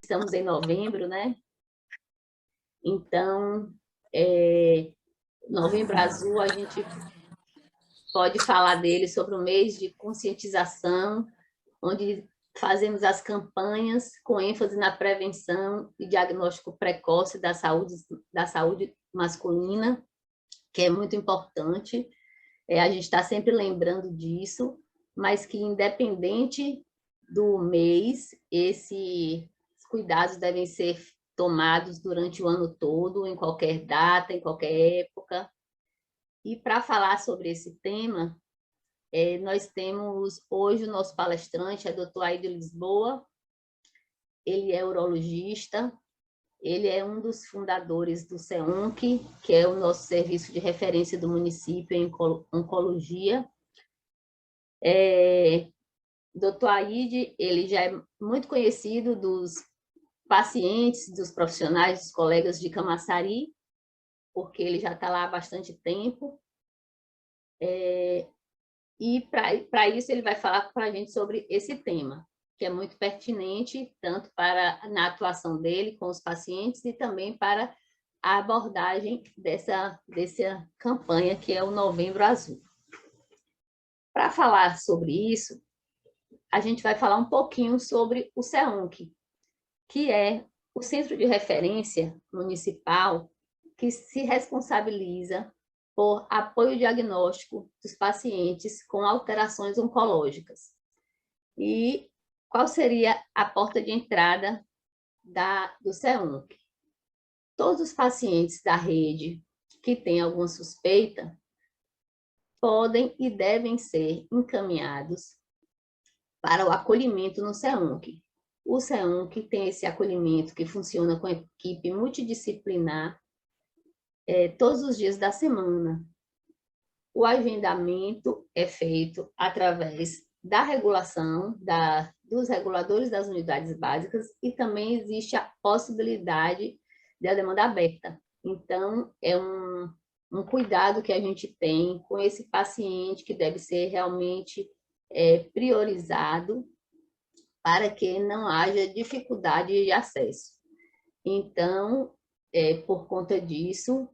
estamos em novembro, né? Então, Novembro Azul, a gente pode falar dele sobre o mês de conscientização, onde fazemos as campanhas com ênfase na prevenção e diagnóstico precoce da saúde masculina, que é muito importante. A gente está sempre lembrando disso, mas que, independente do mês, esses cuidados devem ser tomados durante o ano todo, em qualquer data, em qualquer época. E para falar sobre esse tema, nós temos hoje o nosso palestrante, é o Dr. Aídio Lisboa. Ele é urologista, ele é um dos fundadores do SEONC, que é o nosso serviço de referência do município em oncologia. Dr. Aídio, ele já é muito conhecido dos pacientes, dos profissionais, dos colegas de Camaçari, porque ele já está lá há bastante tempo. E, para isso, ele vai falar para a gente sobre esse tema, que é muito pertinente, tanto na atuação dele com os pacientes e também para a abordagem dessa campanha, que é o Novembro Azul. Para falar sobre isso, a gente vai falar um pouquinho sobre o SEONC, que é o Centro de Referência Municipal que se responsabiliza por apoio diagnóstico dos pacientes com alterações oncológicas. E qual seria a porta de entrada do SEONC? Todos os pacientes da rede que têm alguma suspeita podem e devem ser encaminhados para o acolhimento no SEONC. O SEONC tem esse acolhimento que funciona com equipe multidisciplinar todos os dias da semana. O agendamento é feito através da regulação, dos reguladores das unidades básicas, e também existe a possibilidade da demanda aberta. Então, é um cuidado que a gente tem com esse paciente, que deve ser realmente priorizado para que não haja dificuldade de acesso. Então, por conta disso,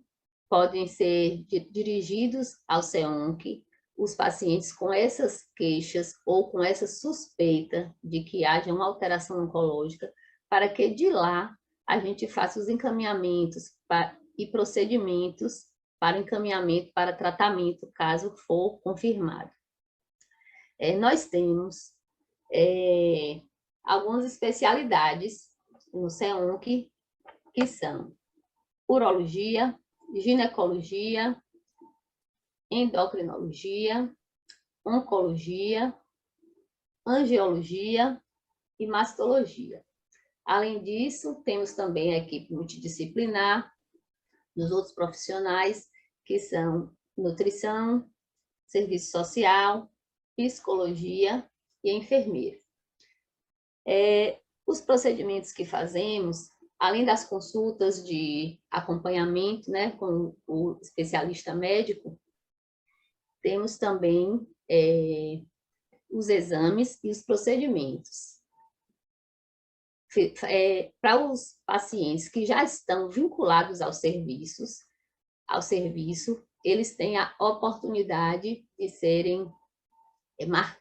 podem ser dirigidos ao SEONC os pacientes com essas queixas ou com essa suspeita de que haja uma alteração oncológica, para que de lá a gente faça os encaminhamentos e procedimentos para encaminhamento para tratamento, caso for confirmado. Nós temos algumas especialidades no SEONC, que são urologia, ginecologia, endocrinologia, oncologia, angiologia e mastologia. Além disso, temos também a equipe multidisciplinar dos outros profissionais, que são nutrição, serviço social, psicologia e enfermeiro. Os procedimentos que fazemos, além das consultas de acompanhamento, né, com o especialista médico, temos também os exames e os procedimentos. Para os pacientes que já estão vinculados ao serviço, eles têm a oportunidade de serem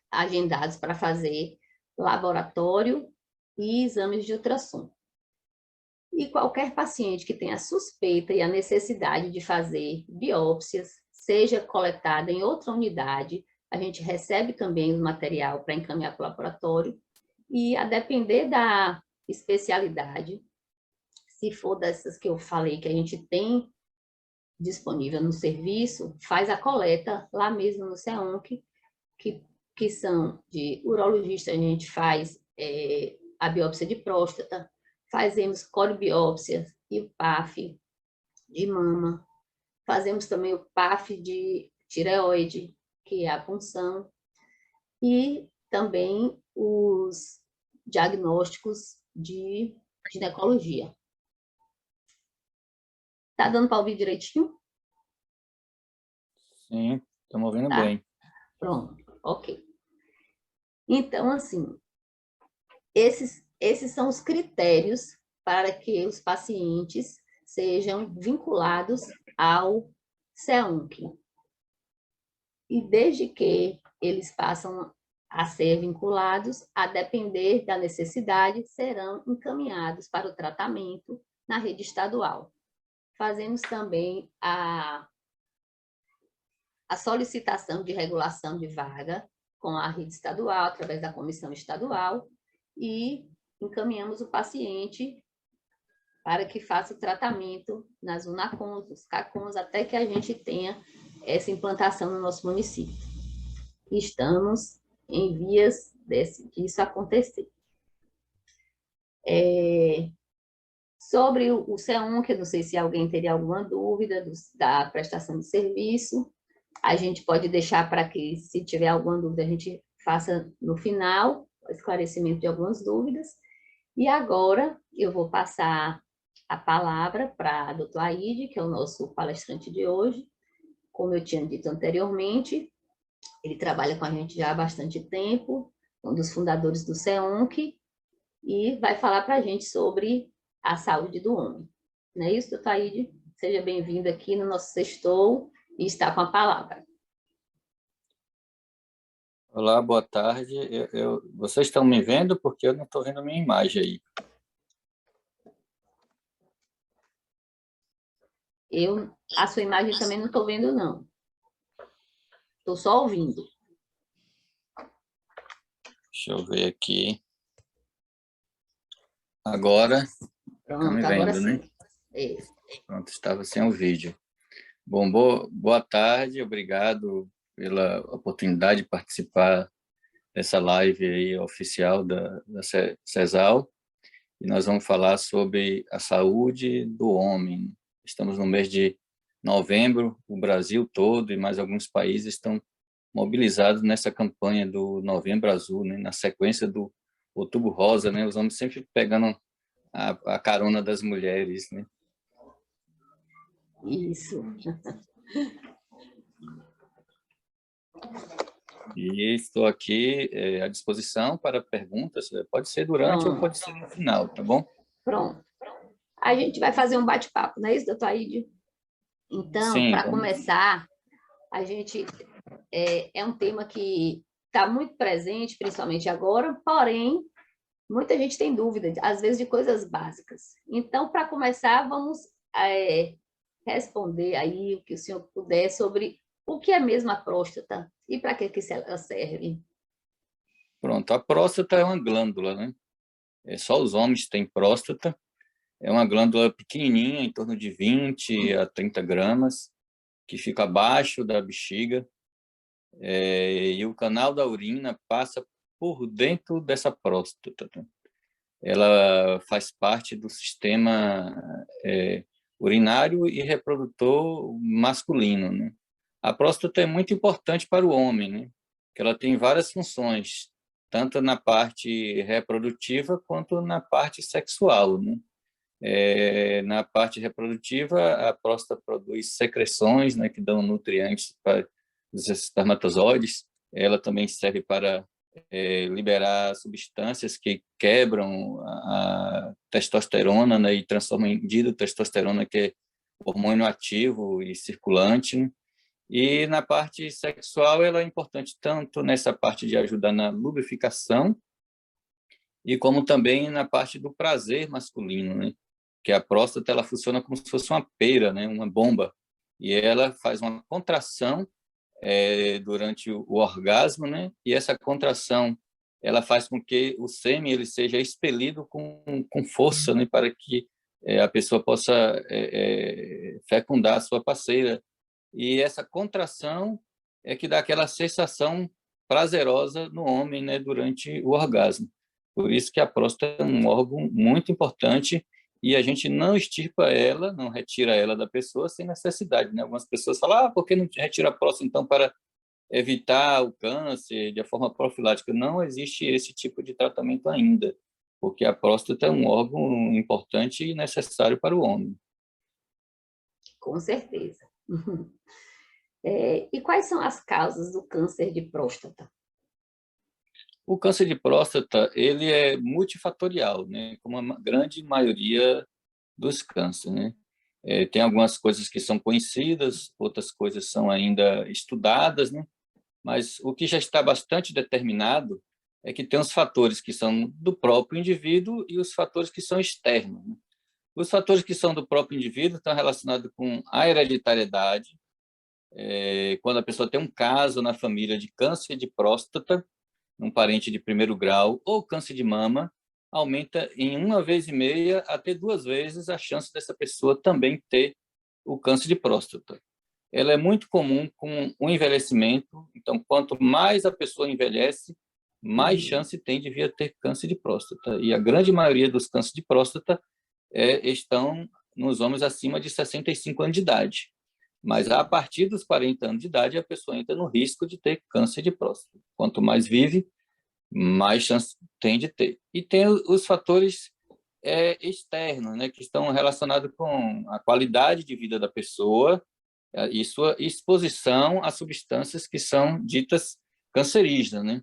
agendados para fazer laboratório e exames de ultrassom. E qualquer paciente que tenha suspeita e a necessidade de fazer biópsias, seja coletada em outra unidade, a gente recebe também o material para encaminhar para o laboratório, e a depender da especialidade, se for dessas que eu falei que a gente tem disponível no serviço, faz a coleta lá mesmo no SEONC, que são de urologista, a gente faz a biópsia de próstata, fazemos coribiópsia e o PAF de mama, fazemos também o PAF de tireoide, que é a punção, e também os diagnósticos de ginecologia. Tá dando para ouvir direitinho? Sim, estamos ouvindo bem. Pronto, ok. Então, assim, esses esses são os critérios para que os pacientes sejam vinculados ao CEUNC. E desde que eles passam a ser vinculados, a depender da necessidade, serão encaminhados para o tratamento na rede estadual. Fazemos também a solicitação de regulação de vaga com a rede estadual, através da comissão estadual, e encaminhamos o paciente para que faça o tratamento nas UNACONs, nos CACONs, até que a gente tenha essa implantação no nosso município. Estamos em vias disso acontecer. Sobre o CEUNC, eu não sei se alguém teria alguma dúvida da prestação de serviço, a gente pode deixar para que, se tiver alguma dúvida, a gente faça no final, o esclarecimento de algumas dúvidas. E agora eu vou passar a palavra para a doutora Aide, que é o nosso palestrante de hoje. Como eu tinha dito anteriormente, ele trabalha com a gente já há bastante tempo, um dos fundadores do CEUNC, e vai falar para a gente sobre a saúde do homem. Não é isso, doutora Aide? Seja bem-vindo aqui no nosso sextou e está com a palavra. Olá, boa tarde. Vocês estão me vendo porque eu não estou vendo a minha imagem aí. A sua imagem também não estou vendo, não. Estou só ouvindo. Deixa eu ver aqui. Agora, pronto, me agora vendo, sim. Né? Pronto, estava sem o vídeo. Bom, boa tarde, obrigado pela oportunidade de participar dessa live aí oficial da CESAL. E nós vamos falar sobre a saúde do homem. Estamos no mês de novembro, o Brasil todo e mais alguns países estão mobilizados nessa campanha do Novembro Azul, né? Na sequência do Outubro Rosa, né? Os homens sempre pegando a carona das mulheres, né? Isso. E estou aqui à disposição para perguntas, pode ser durante ou pode ser no final, tá bom? Pronto. A gente vai fazer um bate-papo, não é isso, doutor Aide? Então, para começar, a gente é um tema que está muito presente, principalmente agora, porém, muita gente tem dúvida, às vezes, de coisas básicas. Então, para começar, vamos responder aí o que o senhor puder sobre o que é mesmo a próstata e para que ela serve. Pronto, a próstata é uma glândula, né? Só os homens têm próstata. É uma glândula pequenininha, em torno de 20 a 30 gramas, que fica abaixo da bexiga. E o canal da urina passa por dentro dessa próstata. Ela faz parte do sistema urinário e reprodutor masculino, né? A próstata é muito importante para o homem, né? Porque ela tem várias funções, tanto na parte reprodutiva quanto na parte sexual, né? Na parte reprodutiva, a próstata produz secreções, né, que dão nutrientes para os espermatozoides. Ela também serve para liberar substâncias que quebram a testosterona, né, e transformam em dihidrotestosterona, que é hormônio ativo e circulante, né? E na parte sexual, ela é importante tanto nessa parte de ajudar na lubrificação e como também na parte do prazer masculino, né? Que a próstata ela funciona como se fosse uma pera, né? Uma bomba, e ela faz uma contração durante o orgasmo, né? E essa contração ela faz com que o sêmen ele seja expelido com força, né? Para que a pessoa possa fecundar a sua parceira. E essa contração é que dá aquela sensação prazerosa no homem, né? Durante o orgasmo. Por isso que a próstata é um órgão muito importante e a gente não extirpa ela, não retira ela da pessoa sem necessidade, né? Algumas pessoas falam, por que não retira a próstata, então, para evitar o câncer de forma profilática? Não existe esse tipo de tratamento ainda, porque a próstata é um órgão importante e necessário para o homem. Com certeza. E quais são as causas do câncer de próstata? O câncer de próstata, ele é multifatorial, né? Como a grande maioria dos cânceres, né? Tem algumas coisas que são conhecidas, outras coisas são ainda estudadas, né? Mas o que já está bastante determinado é que tem os fatores que são do próprio indivíduo e os fatores que são externos, né? Os fatores que são do próprio indivíduo estão relacionados com a hereditariedade. Quando a pessoa tem um caso na família de câncer de próstata, um parente de primeiro grau, ou câncer de mama, aumenta em 1,5 vezes até 2 vezes a chance dessa pessoa também ter o câncer de próstata. Ela é muito comum com o envelhecimento, então, quanto mais a pessoa envelhece, mais chance tem de vir a ter câncer de próstata. E a grande maioria dos cânceres de próstata estão nos homens acima de 65 anos de idade. Mas a partir dos 40 anos de idade, a pessoa entra no risco de ter câncer de próstata. Quanto mais vive, mais chance tem de ter. E tem os fatores externos, né, que estão relacionados com a qualidade de vida da pessoa e sua exposição a substâncias que são ditas cancerígenas, né?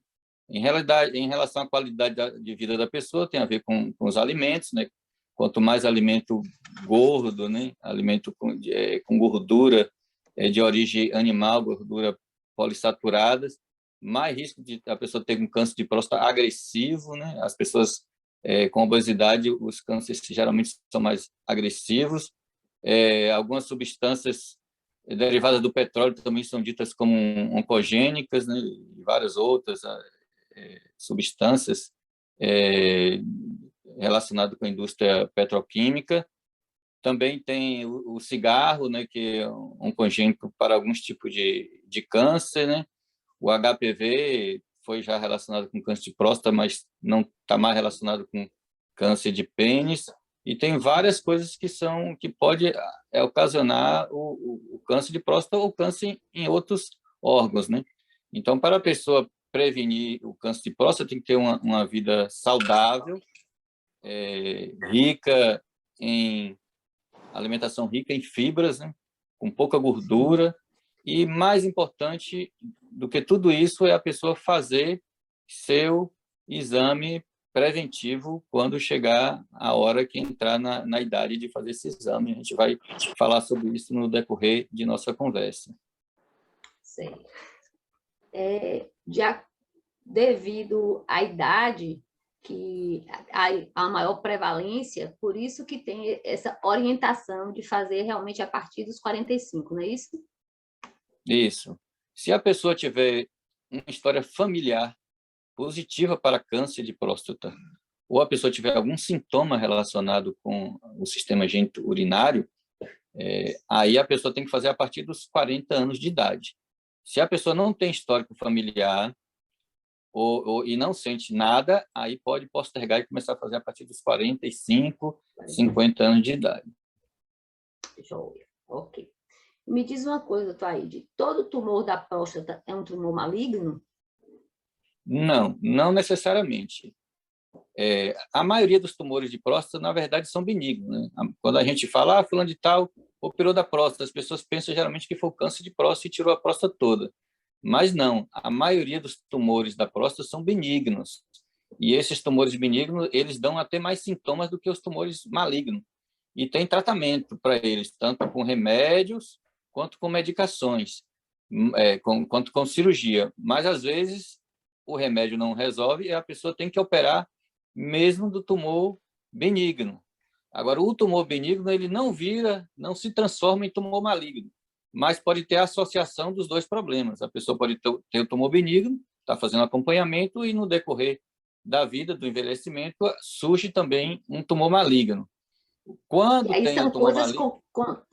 Em realidade, em relação à qualidade de vida da pessoa, tem a ver com os alimentos, né? Quanto mais alimento gordo, né? Alimento com gordura de origem animal, gordura polissaturadas, mais risco de a pessoa ter um câncer de próstata agressivo, né? As pessoas com obesidade, os cânceres geralmente são mais agressivos. Algumas substâncias derivadas do petróleo também são ditas como oncogênicas, né? E várias outras substâncias relacionadas com a indústria petroquímica. Também tem o cigarro, né, que é oncogênico para alguns tipos de câncer, né? O HPV foi já relacionado com câncer de próstata, mas não está mais relacionado com câncer de pênis. E tem várias coisas que pode ocasionar o câncer de próstata ou câncer em outros órgãos, né? Então, para a pessoa prevenir o câncer de próstata, tem que ter uma vida saudável, rica em alimentação rica em fibras, né? Com pouca gordura. E mais importante do que tudo isso é a pessoa fazer seu exame preventivo quando chegar a hora que entrar na idade de fazer esse exame. A gente vai falar sobre isso no decorrer de nossa conversa. Certo. Devido à idade, que há maior prevalência, por isso que tem essa orientação de fazer realmente a partir dos 45, não é isso? Isso. Se a pessoa tiver uma história familiar positiva para câncer de próstata, ou a pessoa tiver algum sintoma relacionado com o sistema genito-urinário, aí a pessoa tem que fazer a partir dos 40 anos de idade. Se a pessoa não tem histórico familiar e não sente nada, aí pode postergar e começar a fazer a partir dos 45, 50 anos de idade. Joia, ok. Me diz uma coisa, Twaide, todo tumor da próstata é um tumor maligno? Não necessariamente. A maioria dos tumores de próstata, na verdade, são benignos, né? Quando a gente fala, fulano de tal operou da próstata, as pessoas pensam geralmente que foi o câncer de próstata e tirou a próstata toda. Mas não, a maioria dos tumores da próstata são benignos. E esses tumores benignos, eles dão até mais sintomas do que os tumores malignos. E tem tratamento para eles, tanto com remédios quanto com medicações, quanto com cirurgia. Mas, às vezes, o remédio não resolve e a pessoa tem que operar mesmo do tumor benigno. Agora, o tumor benigno, ele não se transforma em tumor maligno, mas pode ter a associação dos dois problemas. A pessoa pode ter o tumor benigno, está fazendo acompanhamento e no decorrer da vida, do envelhecimento, surge também um tumor maligno. Quando aí tem o são tumor coisas maligno...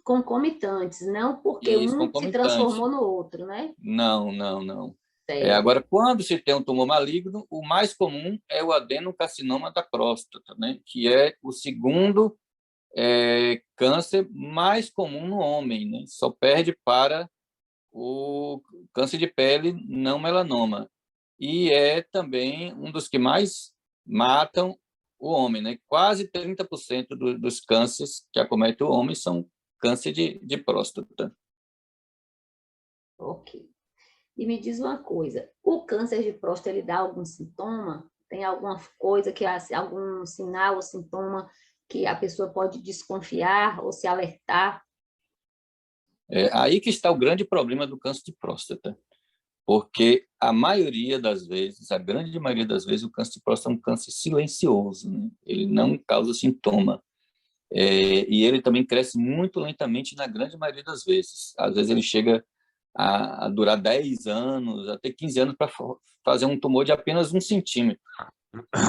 concomitantes, não porque Isso, um se concomitante. transformou no outro, né? Não. Certo. Agora, quando se tem um tumor maligno, o mais comum é o adenocarcinoma da próstata, né? Que é o segundo câncer mais comum no homem, né? Só perde para o câncer de pele não melanoma. E é também um dos que mais matam o homem, né? Quase 30% dos cânceres que acometem o homem são câncer de próstata. Ok. E me diz uma coisa, o câncer de próstata, ele dá algum sintoma? Tem alguma coisa, algum sinal ou sintoma que a pessoa pode desconfiar ou se alertar? Aí que está o grande problema do câncer de próstata, porque a maioria das vezes, a grande maioria das vezes, o câncer de próstata é um câncer silencioso, né? Ele não causa sintoma. E ele também cresce muito lentamente na grande maioria das vezes. Às vezes ele chega a durar 10 anos, até 15 anos para fazer um tumor de apenas 1 centímetro.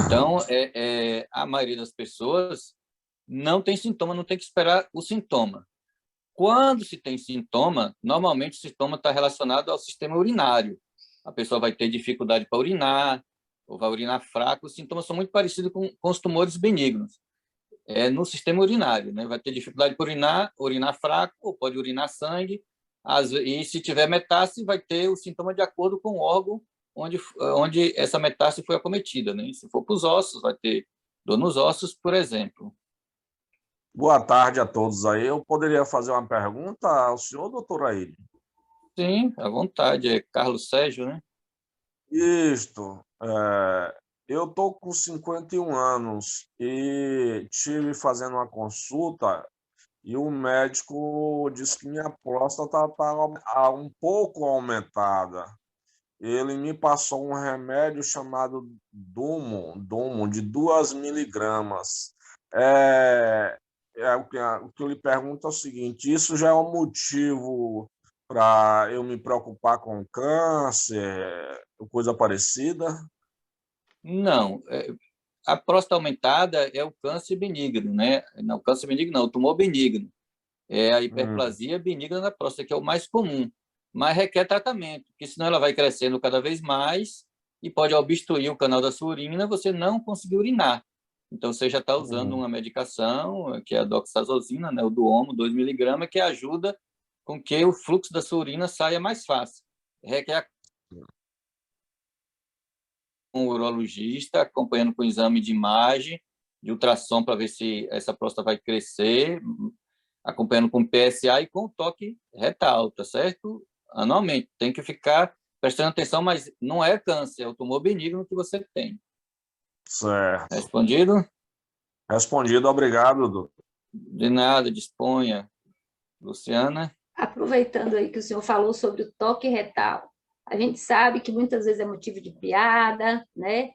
Então, a maioria das pessoas não tem sintoma, não tem que esperar o sintoma. Quando se tem sintoma, normalmente o sintoma está relacionado ao sistema urinário. A pessoa vai ter dificuldade para urinar, ou vai urinar fraco. Os sintomas são muito parecidos com os tumores benignos. No sistema urinário, né? Vai ter dificuldade para urinar fraco, ou pode urinar sangue. E se tiver metástase, vai ter o sintoma de acordo com o órgão onde essa metástase foi acometida, né? Se for para os ossos, vai ter dor nos ossos, por exemplo. Boa tarde a todos aí. Eu poderia fazer uma pergunta ao senhor, doutor Aíde? Sim, à vontade. É Carlos Sérgio, né? Isto. Eu estou com 51 anos e tive fazendo uma consulta e o médico disse que minha próstata está um pouco aumentada. Ele me passou um remédio chamado Dumo de 2 miligramas. O que eu lhe pergunto é o seguinte: isso já é um motivo para eu me preocupar com câncer, coisa parecida? Não. A próstata aumentada é o câncer benigno, né? Não, câncer benigno não, o tumor benigno. É a hiperplasia benigna da próstata, que é o mais comum, mas requer tratamento, porque senão ela vai crescendo cada vez mais e pode obstruir o canal da sua urina, você não conseguir urinar. Então, você já está usando uma medicação, que é a doxazosina, né, o Duomo, 2 miligramas, que ajuda com que o fluxo da sua urina saia mais fácil. Requer um urologista, acompanhando com exame de imagem, de ultrassom, para ver se essa próstata vai crescer, acompanhando com PSA e com o toque retal, tá certo? Anualmente. Tem que ficar prestando atenção, mas não é câncer, é o tumor benigno que você tem. Certo. Respondido? Respondido, obrigado, doutor. De nada, disponha. Luciana? Aproveitando aí que o senhor falou sobre o toque retal, a gente sabe que muitas vezes é motivo de piada, né?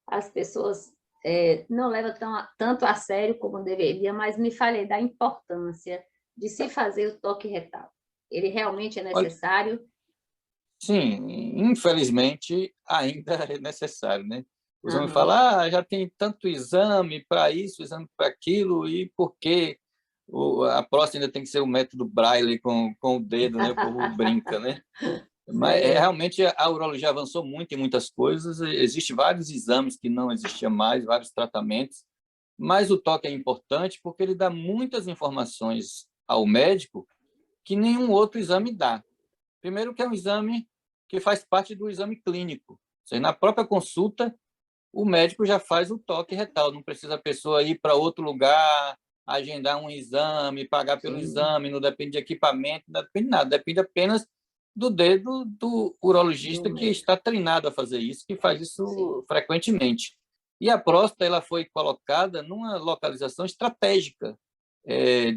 As pessoas não levam tanto a sério como deveria, mas me falei da importância de se fazer o toque retal. Ele realmente é necessário? Sim, infelizmente ainda é necessário, né? Os homens falam, já tem tanto exame para isso, exame para aquilo, e por que a próstata ainda tem que ser o método Braille com o dedo, né? O povo brinca, né? Mas realmente a urologia avançou muito em muitas coisas, existem vários exames que não existiam mais, vários tratamentos, mas o toque é importante porque ele dá muitas informações ao médico que nenhum outro exame dá. Primeiro que é um exame que faz parte do exame clínico. Ou seja, na própria consulta, o médico já faz o toque retal, não precisa a pessoa ir para outro lugar, agendar um exame, pagar pelo exame, não depende de equipamento, não depende de nada, depende apenas do dedo do urologista que está treinado a fazer isso, que faz isso frequentemente. E a próstata ela foi colocada numa localização estratégica.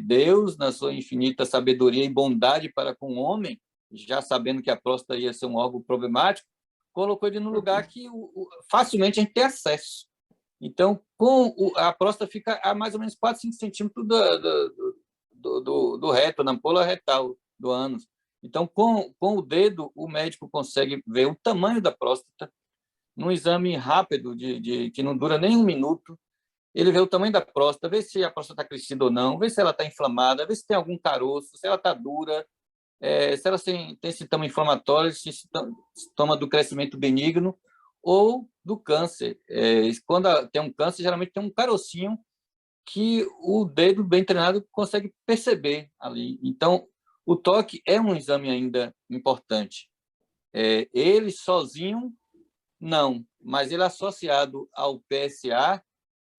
Deus, na sua infinita sabedoria e bondade para com o homem, já sabendo que a próstata ia ser um órgão problemático, colocou ele no lugar que facilmente a gente tem acesso. Então, a próstata fica a mais ou menos 4, 5 centímetros do reto, na ampola retal do ânus. Então, com o dedo, o médico consegue ver o tamanho da próstata num exame rápido, que não dura nem 1 minuto. Ele vê o tamanho da próstata, vê se a próstata está crescida ou não, vê se ela está inflamada, vê se tem algum caroço, se ela está dura, se ela tem sintoma inflamatório, se sintoma do crescimento benigno ou do câncer. Quando tem um câncer, geralmente tem um carocinho que o dedo bem treinado consegue perceber ali. Então, o toque é um exame ainda importante. Ele sozinho, não, mas ele associado ao PSA,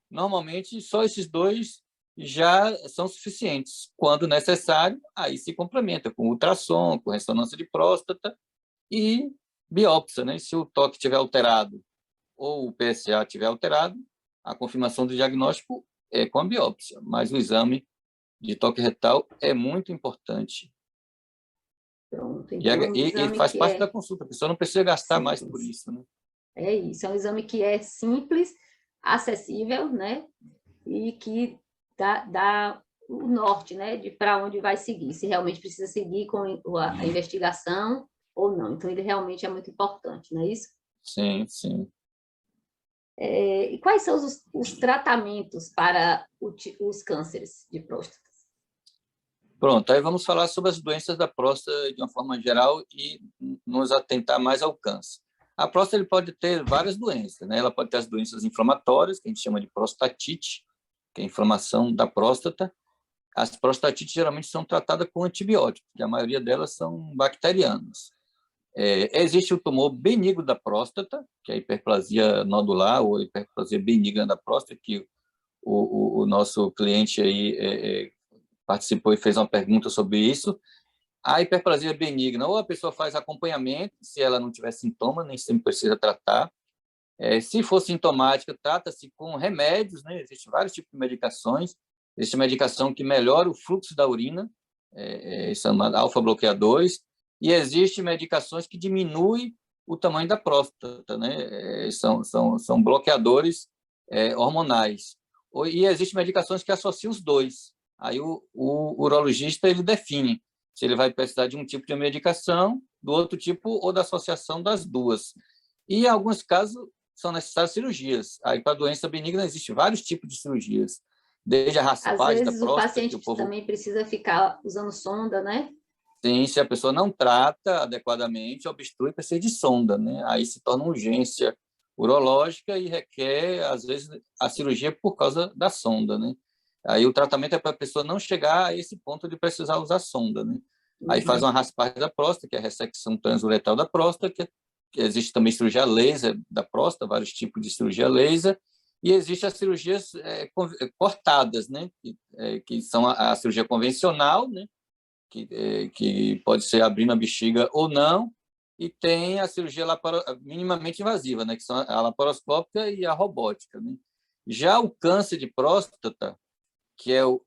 normalmente só esses dois já são suficientes. Quando necessário, aí se complementa com ultrassom, com ressonância de próstata e biópsia, né? Se o toque estiver alterado ou o PSA estiver alterado, a confirmação do diagnóstico é com a biópsia, mas o exame de toque retal é muito importante. Pronto, então é um E exame faz que parte da consulta, a pessoa não precisa gastar mais por simples. isso, né? É isso, é um exame que é simples, acessível, né? E que dá o norte, né? De para onde vai seguir, se realmente precisa seguir com a investigação ou não. Então, ele realmente é muito importante, não é isso? Sim, sim. E quais são os tratamentos para os cânceres de próstata? Pronto, aí vamos falar sobre as doenças da próstata de uma forma geral e nos atentar mais ao câncer. A próstata ele pode ter várias doenças, né? Ela pode ter as doenças inflamatórias, que a gente chama de prostatite, que é a inflamação da próstata. As prostatites geralmente são tratadas com antibióticos, que a maioria delas são bacterianas. Existe o tumor benigno da próstata, que é a hiperplasia nodular ou hiperplasia benigna da próstata, que o nosso cliente aí participou e fez uma pergunta sobre isso. A hiperplasia benigna, ou a pessoa faz acompanhamento, se ela não tiver sintoma, nem sempre precisa tratar. Se for sintomática, trata-se com remédios, né? Existem vários tipos de medicações. Existe medicação que melhora o fluxo da urina, chamada alfa-bloqueadores, e existem medicações que diminuem o tamanho da próstata, né? São bloqueadores hormonais. E existem medicações que associam os dois. Aí o urologista ele define se ele vai precisar de um tipo de medicação, do outro tipo, ou da associação das duas. E, em alguns casos, são necessárias cirurgias. Aí, para a doença benigna, existem vários tipos de cirurgias, desde a Às raspagem da vezes, o próstata, que o paciente povo também precisa ficar usando sonda, né? tem, se a pessoa não trata adequadamente, obstrui, precisa de sonda, né? Aí se torna uma urgência urológica e requer, às vezes, a cirurgia por causa da sonda, né? Aí o tratamento é para a pessoa não chegar a esse ponto de precisar usar sonda, né? Aí faz uma raspagem da próstata, que é a ressecção transuretal da próstata, que existe também cirurgia laser da próstata, vários tipos de cirurgia laser, e existem as cirurgias cortadas, né? Que são a cirurgia convencional, né? Que pode ser abrindo a bexiga ou não, e tem a cirurgia minimamente invasiva, né, que são a laparoscópica e a robótica. Né? Já o câncer de próstata, que é o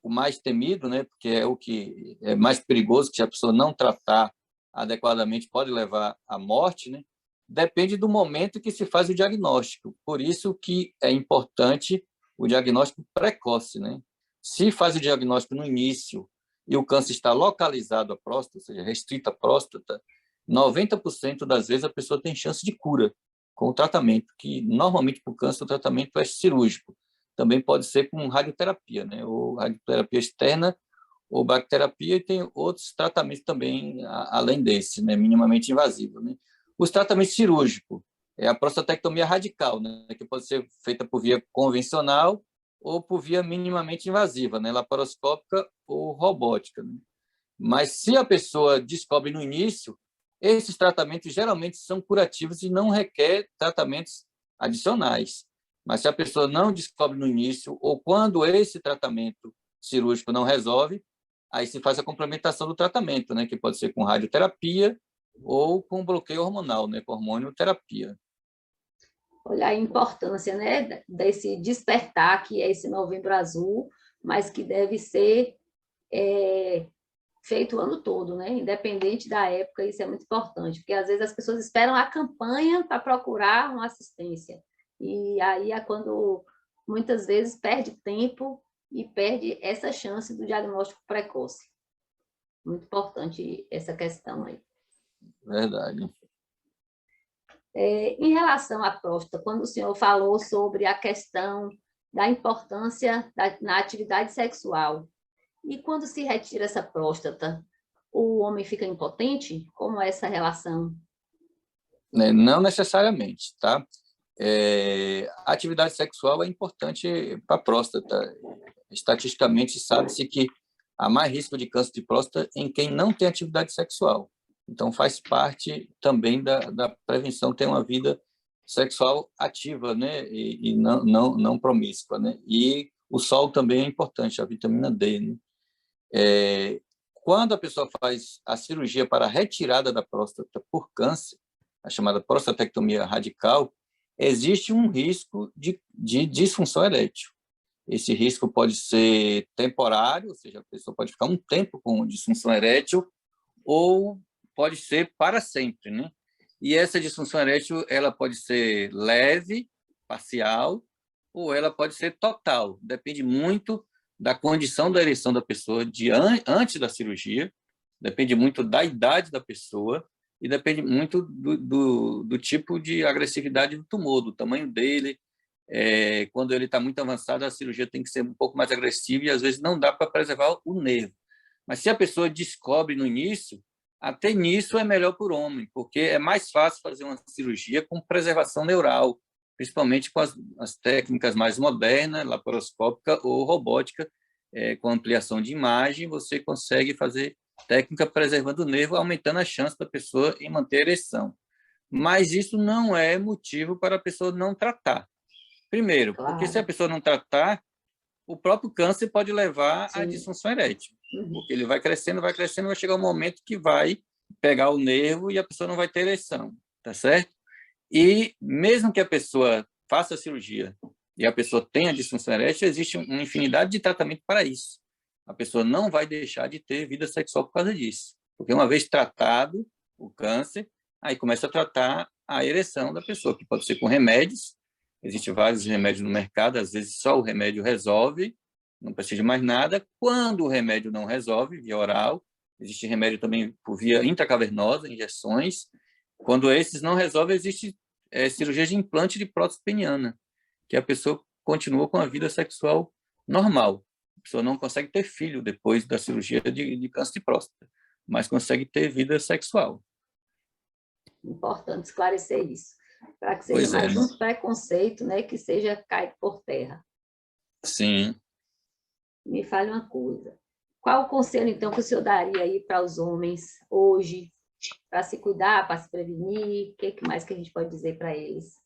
mais temido, né, porque é o que é mais perigoso, que se a pessoa não tratar adequadamente pode levar à morte, né, depende do momento que se faz o diagnóstico. Por isso que é importante o diagnóstico precoce. Né? Se faz o diagnóstico no início e o câncer está localizado à próstata, ou seja, restrito à próstata, 90% das vezes a pessoa tem chance de cura com o tratamento, que normalmente para o câncer o tratamento é cirúrgico. Também pode ser com radioterapia, né? Ou radioterapia externa ou bacterapia, e tem outros tratamentos também além desse, né? Minimamente invasivo, né? Os tratamentos cirúrgicos é a prostatectomia radical, né? Que pode ser feita por via convencional ou por via minimamente invasiva, né? Laparoscópica ou robótica. Né? Mas se a pessoa descobre no início, esses tratamentos geralmente são curativos e não requer tratamentos adicionais. Mas se a pessoa não descobre no início, ou quando esse tratamento cirúrgico não resolve, aí se faz a complementação do tratamento, né? Que pode ser com radioterapia ou com bloqueio hormonal, né? Com hormonioterapia. Olha a importância, né, desse despertar que é esse Novembro Azul, mas que deve ser feito o ano todo, né? Independente da época, isso é muito importante, porque às vezes as pessoas esperam a campanha para procurar uma assistência. E aí é quando muitas vezes perde tempo e perde essa chance do diagnóstico precoce. Muito importante essa questão aí. Verdade. Em relação à próstata, quando o senhor falou sobre a questão da importância na atividade sexual, e quando se retira essa próstata, o homem fica impotente? Como é essa relação? Não necessariamente, tá? A atividade sexual é importante para a próstata. Estatisticamente, sabe-se que há mais risco de câncer de próstata em quem não tem atividade sexual. Então, faz parte também da prevenção ter uma vida sexual ativa, né? E não promíscua. Né? E o sol também é importante, a vitamina D. Né? Quando a pessoa faz a cirurgia para a retirada da próstata por câncer, a chamada prostatectomia radical, existe um risco de disfunção erétil. Esse risco pode ser temporário, ou seja, a pessoa pode ficar um tempo com disfunção erétil, ou pode ser para sempre, né? E essa disfunção erétil, ela pode ser leve, parcial, ou ela pode ser total. Depende muito da condição da ereção da pessoa antes da cirurgia, depende muito da idade da pessoa e depende muito do tipo de agressividade do tumor, do tamanho dele. Quando ele está muito avançado, a cirurgia tem que ser um pouco mais agressiva e, às vezes, não dá para preservar o nervo. Mas se a pessoa descobre no início, até nisso é melhor para o homem, porque é mais fácil fazer uma cirurgia com preservação neural, principalmente com as técnicas mais modernas, laparoscópica ou robótica, com ampliação de imagem, você consegue fazer técnica preservando o nervo, aumentando a chance da pessoa em manter a ereção. Mas isso não é motivo para a pessoa não tratar. Primeiro, Claro. porque se a pessoa não tratar, o próprio câncer pode levar à Sim. disfunção erétil. Porque ele vai crescendo, vai chegar um momento que vai pegar o nervo e a pessoa não vai ter ereção, tá certo? E mesmo que a pessoa faça a cirurgia e a pessoa tenha disfunção erétil, existe uma infinidade de tratamento para isso. A pessoa não vai deixar de ter vida sexual por causa disso. Porque uma vez tratado o câncer, aí começa a tratar a ereção da pessoa, que pode ser com remédios. Existem vários remédios no mercado, às vezes só o remédio resolve, não precisa de mais nada. Quando o remédio não resolve, via oral, existe remédio também por via intracavernosa, injeções. Quando esses não resolvem, existe cirurgia de implante de prótese peniana, que a pessoa continua com a vida sexual normal. A pessoa não consegue ter filho depois da cirurgia de câncer de próstata, mas consegue ter vida sexual. Importante esclarecer isso, para que seja mais um preconceito, né, que seja caído por terra. Sim. Me fale uma coisa. Qual o conselho, então, que o senhor daria aí para os homens hoje, para se cuidar, para se prevenir? O que mais que a gente pode dizer para eles?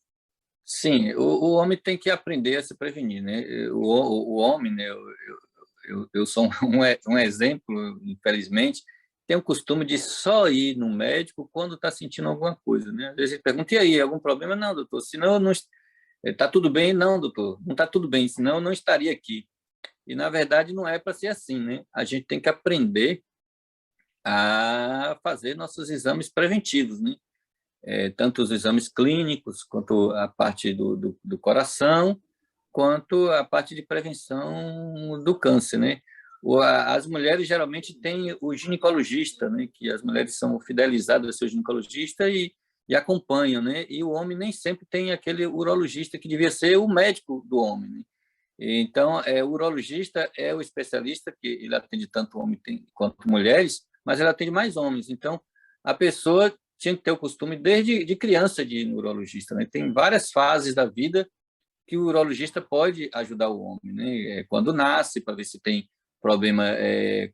Sim, o homem tem que aprender a se prevenir, né? O homem, né? Eu sou um exemplo, infelizmente, tem o costume de só ir no médico quando está sentindo alguma coisa, né? Às vezes ele pergunta, e aí, algum problema? Não, doutor, senão eu não... Está tudo bem? Não, doutor, não está tudo bem, senão eu não estaria aqui. E, na verdade, não é para ser assim, né? A gente tem que aprender a fazer nossos exames preventivos, né? Tanto os exames clínicos, quanto a parte do coração, quanto a parte de prevenção do câncer, né? As mulheres geralmente têm o ginecologista, né? Que as mulheres são fidelizadas ao seu ginecologista e acompanham, né? E o homem nem sempre tem aquele urologista que devia ser o médico do homem, né? Então, o urologista é o especialista que ele atende tanto homens quanto mulheres, mas ele atende mais homens. Então, a pessoa tinha que ter o costume desde de criança de ir no urologista, né? Tem várias fases da vida que o urologista pode ajudar o homem, né? Quando nasce, para ver se tem problema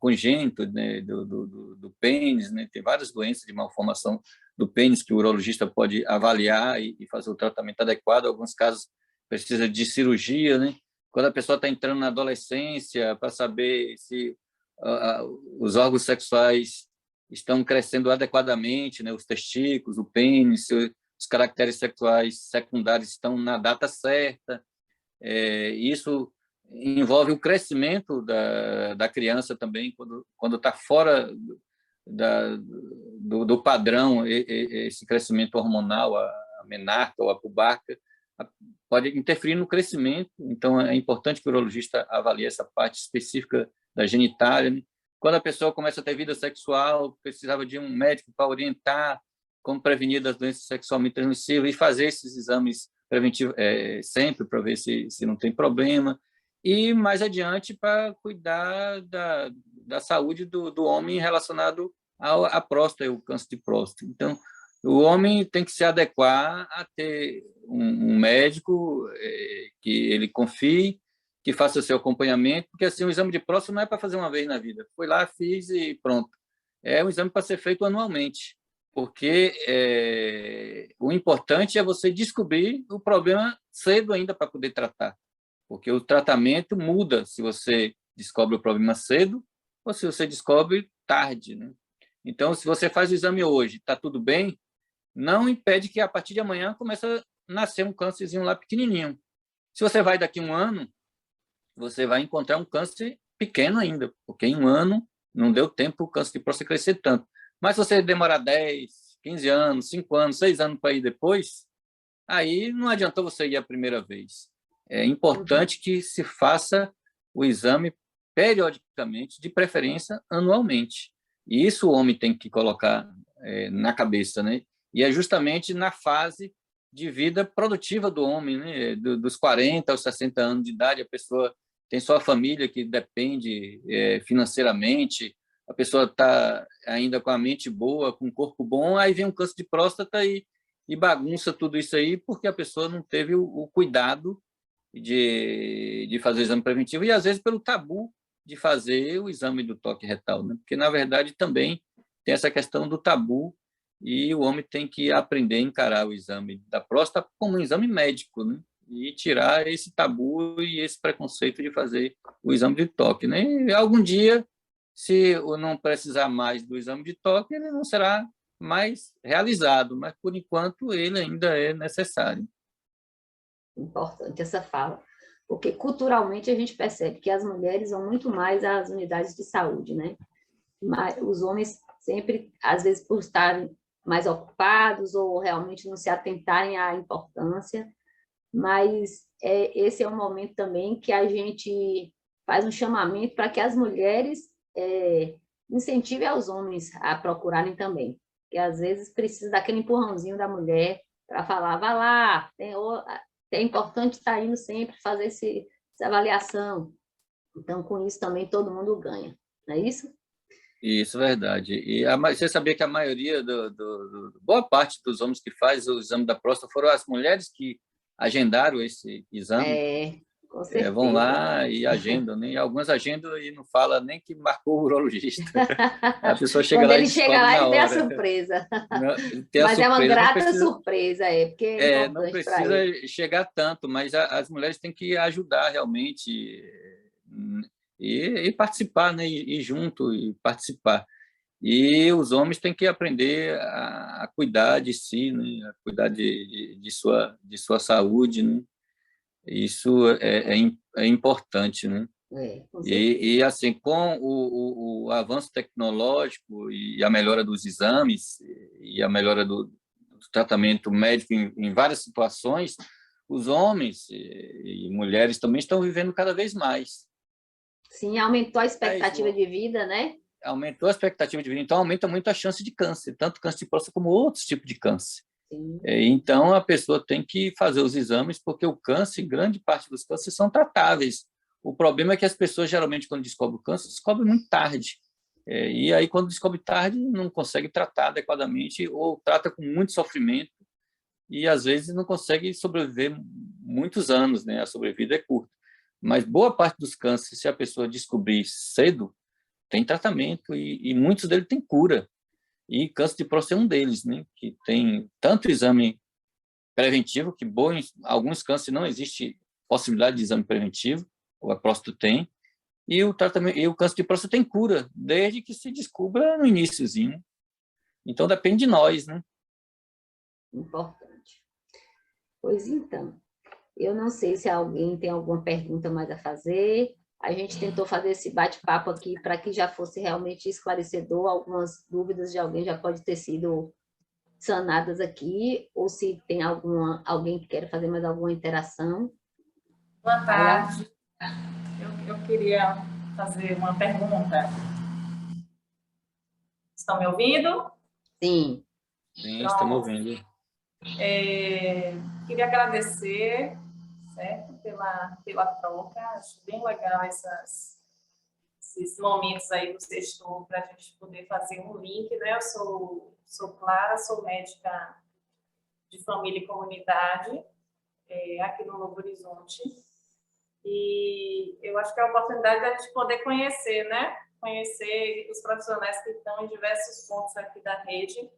congênito, né? do pênis, né? Tem várias doenças de malformação do pênis que o urologista pode avaliar e fazer o tratamento adequado. Em alguns casos precisa de cirurgia, né? Quando a pessoa está entrando na adolescência, para saber se os órgãos sexuais estão crescendo adequadamente, né? Os testículos, o pênis, os caracteres sexuais secundários estão na data certa. Isso envolve o crescimento da criança também, quando está fora do padrão, esse crescimento hormonal, a menarca ou a pubarca, pode interferir no crescimento. Então, é importante que o urologista avalie essa parte específica da genitália, né? Quando a pessoa começa a ter vida sexual, precisava de um médico para orientar como prevenir das doenças sexualmente transmissíveis e fazer esses exames preventivos sempre para ver se não tem problema. E, mais adiante, para cuidar da saúde do homem relacionado à próstata, ao câncer de próstata. Então, o homem tem que se adequar a ter um médico que ele confie, que faça o seu acompanhamento, porque assim, o exame de próstata não é para fazer uma vez na vida. Foi lá, fiz e pronto. É um exame para ser feito anualmente, porque o importante é você descobrir o problema cedo ainda para poder tratar, porque o tratamento muda se você descobre o problema cedo ou se você descobre tarde, né? Então, se você faz o exame hoje, está tudo bem, não impede que a partir de amanhã comece a nascer um câncerzinho lá pequenininho. Se você vai daqui a 1 ano, você vai encontrar um câncer pequeno ainda, porque em 1 ano não deu tempo para o câncer de próstata crescer tanto. Mas se você demorar 10, 15 anos, 5 anos, 6 anos para ir depois, aí não adiantou você ir a primeira vez. É importante que se faça o exame periodicamente, de preferência anualmente. E isso o homem tem que colocar na cabeça, né? E é justamente na fase de vida produtiva do homem, né? Dos 40 aos 60 anos de idade, a pessoa tem sua família que depende financeiramente, a pessoa está ainda com a mente boa, com o corpo bom, aí vem um câncer de próstata e bagunça tudo isso aí, porque a pessoa não teve o cuidado de fazer o exame preventivo, e às vezes pelo tabu de fazer o exame do toque retal, né? Porque, na verdade, também tem essa questão do tabu, e o homem tem que aprender a encarar o exame da próstata como um exame médico, né? E tirar esse tabu e esse preconceito de fazer o exame de toque, né? E algum dia, se eu não precisar mais do exame de toque, ele não será mais realizado, mas, por enquanto, ele ainda é necessário. Importante essa fala, porque culturalmente a gente percebe que as mulheres vão muito mais às unidades de saúde, né? Mas os homens sempre, às vezes, por estarem mais ocupados ou realmente não se atentarem à importância, mas esse é um momento também que a gente faz um chamamento para que as mulheres incentivem aos homens a procurarem também, que às vezes precisa daquele empurrãozinho da mulher para falar, vá lá, é importante estar indo sempre fazer essa avaliação. Então, com isso também todo mundo ganha, não é isso? Isso é verdade. E você sabia que a maioria, boa parte dos homens que faz o exame da próstata foram as mulheres que agendaram esse exame? Com Vão certeza. lá e agendam, né? E algumas agendam e não fala nem que marcou o urologista. A pessoa chega Quando lá e ele chega descobre lá, na ele vê a hora. surpresa. Não, tem a Mas é uma surpresa, grata surpresa, porque é não importante para precisa ele. chegar tanto, mas as mulheres têm que ajudar realmente e participar, né? E ir junto e participar. E os homens têm que aprender a cuidar de si, né? A cuidar de sua saúde, né? Isso é importante, né? Com certeza. E assim, com o avanço tecnológico e a melhora dos exames e a melhora do tratamento médico em várias situações, os homens e mulheres também estão vivendo cada vez mais. Sim, aumentou a É expectativa isso, de vida, né? aumentou a expectativa de vida, então aumenta muito a chance de câncer, tanto câncer de próstata como outros tipos de câncer. Sim. Então, a pessoa tem que fazer os exames, porque o câncer, grande parte dos cânceres são tratáveis. O problema é que as pessoas, geralmente, quando descobrem o câncer, descobrem muito tarde. E aí, quando descobre tarde, não consegue tratar adequadamente ou trata com muito sofrimento e, às vezes, não consegue sobreviver muitos anos, né? A sobrevida é curta. Mas boa parte dos cânceres, se a pessoa descobrir cedo, tem tratamento e muitos deles têm cura. E câncer de próstata é um deles, né? Que tem tanto exame preventivo, que alguns cânceres não existe possibilidade de exame preventivo, ou a próstata tem, e o tratamento, e o câncer de próstata tem cura, desde que se descubra no iniciozinho. Então depende de nós, né? Importante. Pois então, eu não sei se alguém tem alguma pergunta mais a fazer. A gente tentou fazer esse bate-papo aqui para que já fosse realmente esclarecedor. Algumas dúvidas de alguém já pode ter sido sanadas aqui, ou se tem alguém que quer fazer mais alguma interação. Boa tarde. Eu queria fazer uma pergunta. Estão me ouvindo? Sim. Sim, estamos ouvindo. Queria agradecer, certo, pela troca. Acho bem legal esses momentos aí do sexto para a gente poder fazer um link, né? Eu sou Clara, sou médica de família e comunidade aqui no Novo Horizonte. E eu acho que é a oportunidade da gente poder conhecer, né? Conhecer os profissionais que estão em diversos pontos aqui da rede.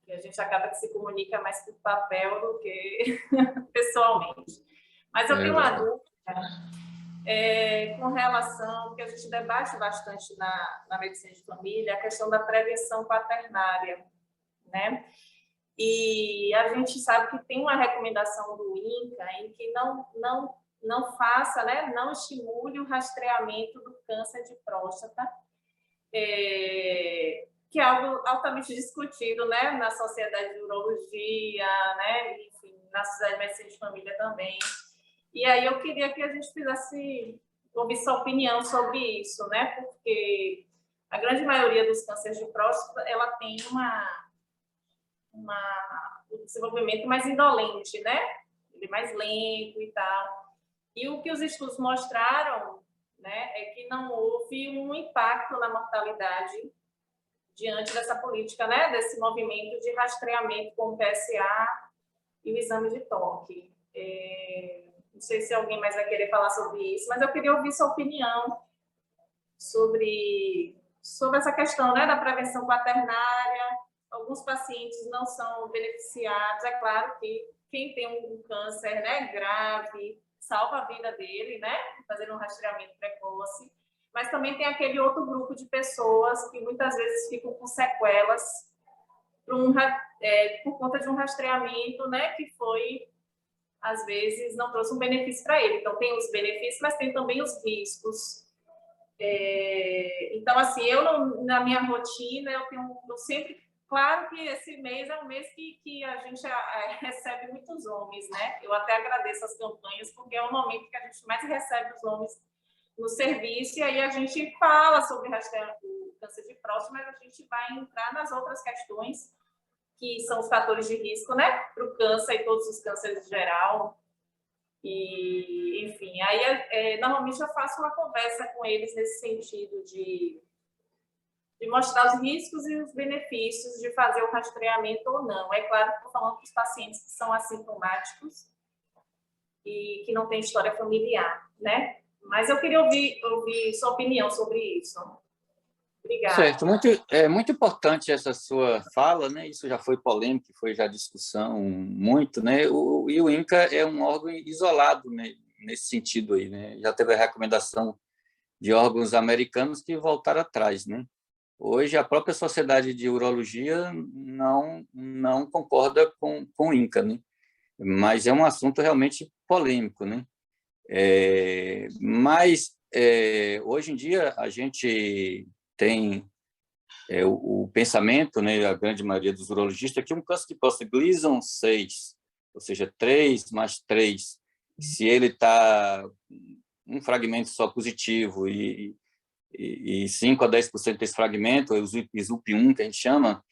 E a gente acaba que se comunica mais por papel do que pessoalmente. Mas eu tenho uma dúvida com relação, que a gente debate bastante na medicina de família, a questão da prevenção quaternária. né? E a gente sabe que tem uma recomendação do INCA em que não faça, né, não estimule o rastreamento do câncer de próstata, que é algo altamente discutido, né, na sociedade de urologia, né, enfim, na sociedade de medicina de família também. E aí eu queria que a gente fizesse, ouvir sua opinião sobre isso, né, porque a grande maioria dos cânceres de próstata, ela tem um desenvolvimento mais indolente, né, ele é mais lento e tal. E o que os estudos mostraram, né, é que não houve um impacto na mortalidade diante dessa política, né, desse movimento de rastreamento com o PSA e o exame de toque. Não sei se alguém mais vai querer falar sobre isso, mas eu queria ouvir sua opinião sobre essa questão, né, da prevenção quaternária. Alguns pacientes não são beneficiados. É claro que quem tem um câncer, né, grave, salva a vida dele, né, fazendo um rastreamento precoce, mas também tem aquele outro grupo de pessoas que muitas vezes ficam com sequelas por conta de um rastreamento, né, que foi, às vezes, não trouxe um benefício para ele. Então, tem os benefícios, mas tem também os riscos. Então, assim, na minha rotina, eu sempre... Claro que esse mês é um mês que a gente recebe muitos homens, né? Eu até agradeço as campanhas, porque é o momento que a gente mais recebe os homens no serviço, e aí a gente fala sobre o câncer de próstata, mas a gente vai entrar nas outras questões, que são os fatores de risco, né? Para o câncer e todos os cânceres em geral. E, enfim, aí normalmente eu faço uma conversa com eles nesse sentido de mostrar os riscos e os benefícios de fazer o rastreamento ou não. É claro que estou falando para os pacientes que são assintomáticos e que não têm história familiar, né? Mas eu queria ouvir sua opinião sobre isso. Obrigada. Certo, muito importante essa sua fala, né? Isso já foi polêmico, foi já discussão muito, né? E o INCA é um órgão isolado, né, nesse sentido aí, né? Já teve a recomendação de órgãos americanos que voltaram atrás, né? Hoje, a própria Sociedade de Urologia não concorda com o INCA, né? Mas é um assunto realmente polêmico, né? Hoje em dia, a gente tem o pensamento, né, a grande maioria dos urologistas, que um câncer de próstata Gleason 6, ou seja, 3 mais 3, se ele está um fragmento só positivo e 5 a 10% desse fragmento, o SUP1, que a gente chama,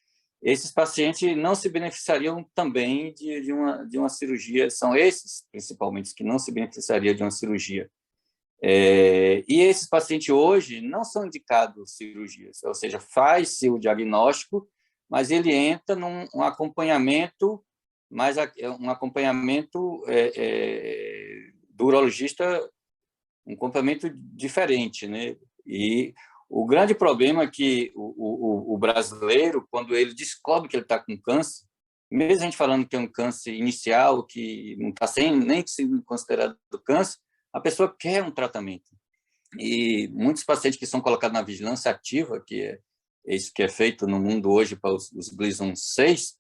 esses pacientes não se beneficiariam também de uma cirurgia, são esses, principalmente, que não se beneficiariam de uma cirurgia. E esses pacientes hoje não são indicados cirurgias, ou seja, faz-se o diagnóstico, mas ele entra num acompanhamento, mas um acompanhamento do urologista, um acompanhamento diferente, né? E o grande problema é que o brasileiro, quando ele descobre que ele está com câncer, mesmo a gente falando que é um câncer inicial, que não está nem sendo considerado câncer, a pessoa quer um tratamento. E muitos pacientes que são colocados na vigilância ativa, que é isso que é feito no mundo hoje para os Gleason 6,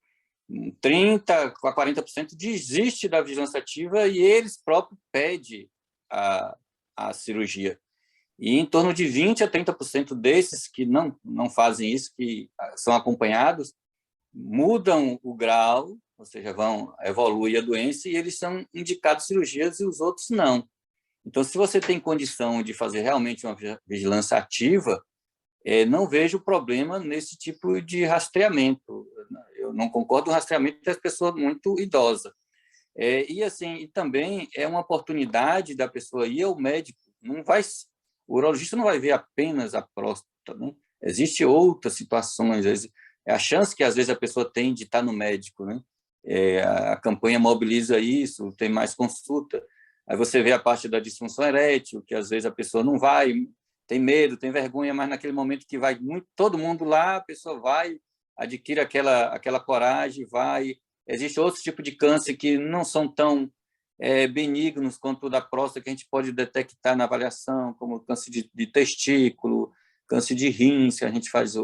30% a 40% desiste da vigilância ativa e eles próprios pedem a cirurgia. E em torno de 20% a 30% desses que não fazem isso, que são acompanhados, mudam o grau, ou seja, evolui a doença e eles são indicados cirurgias e os outros não. Então, se você tem condição de fazer realmente uma vigilância ativa, não vejo problema nesse tipo de rastreamento. Eu não concordo com o rastreamento das pessoas muito idosas. E também é uma oportunidade da pessoa ir ao médico. O urologista não vai ver apenas a próstata, né? Existem outras situações, a chance que às vezes a pessoa tem de estar no médico, né? A campanha mobiliza isso, tem mais consulta. Aí você vê a parte da disfunção erétil, que às vezes a pessoa não vai, tem medo, tem vergonha, mas naquele momento que vai todo mundo lá, a pessoa vai, adquire aquela coragem, vai. Existe outros tipos de câncer que não são tão benignos quanto o da próstata, que a gente pode detectar na avaliação, como câncer de testículo, câncer de rins, que a gente faz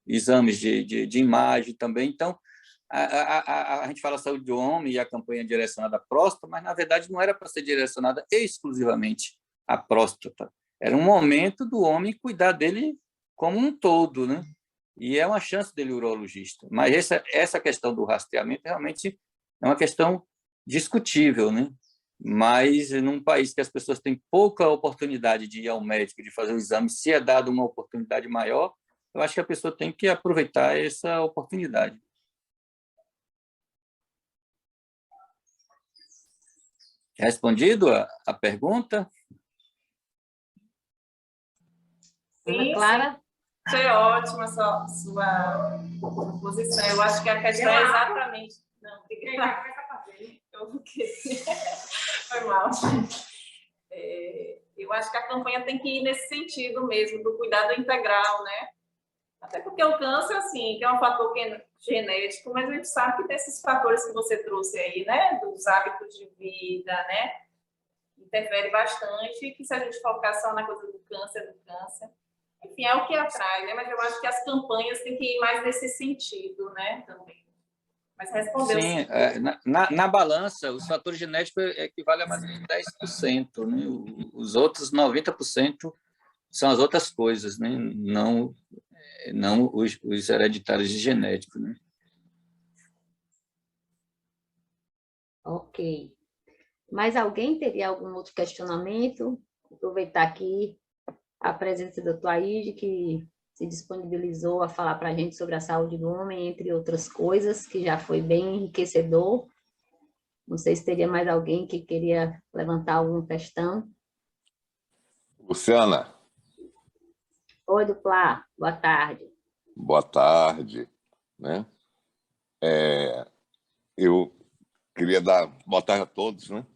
exames de imagem também. Então, a gente fala saúde do homem e a campanha direcionada à próstata, mas, na verdade, não era para ser direcionada exclusivamente à próstata. Era um momento do homem cuidar dele como um todo, né? E é uma chance dele urologista. Mas essa questão do rastreamento realmente é uma questão discutível, né? Mas num país que as pessoas têm pouca oportunidade de ir ao médico, de fazer o exame, se é dado uma oportunidade maior, eu acho que a pessoa tem que aproveitar essa oportunidade. Respondido a pergunta? Ana Clara? Achei ótima a sua posição. Eu acho que a questão é exatamente... Não, obrigada. Foi mal. Eu acho que a campanha tem que ir nesse sentido mesmo, do cuidado integral, né? Até porque o câncer, assim, que é um fator genético, mas a gente sabe que tem esses fatores que você trouxe aí, né? Dos hábitos de vida, né? Interfere bastante, que se a gente focar só na coisa do câncer, enfim, é o que atrai, né? Mas eu acho que as campanhas têm que ir mais nesse sentido, né? Também. Mas respondeu. Sim, na balança, os fatores genéticos equivalem a mais ou menos 10%, né? Os outros 90% são as outras coisas, né? Não os hereditários e genéticos, né? Ok. Mais alguém teria algum outro questionamento? Aproveitar aqui a presença do Dr. Aide, que se disponibilizou a falar para a gente sobre a saúde do homem, entre outras coisas, que já foi bem enriquecedor. Não sei se teria mais alguém que queria levantar alguma questão. Luciana. Oi, Duplá. Boa tarde. Boa tarde. Né? Eu queria dar boa tarde a todos, né?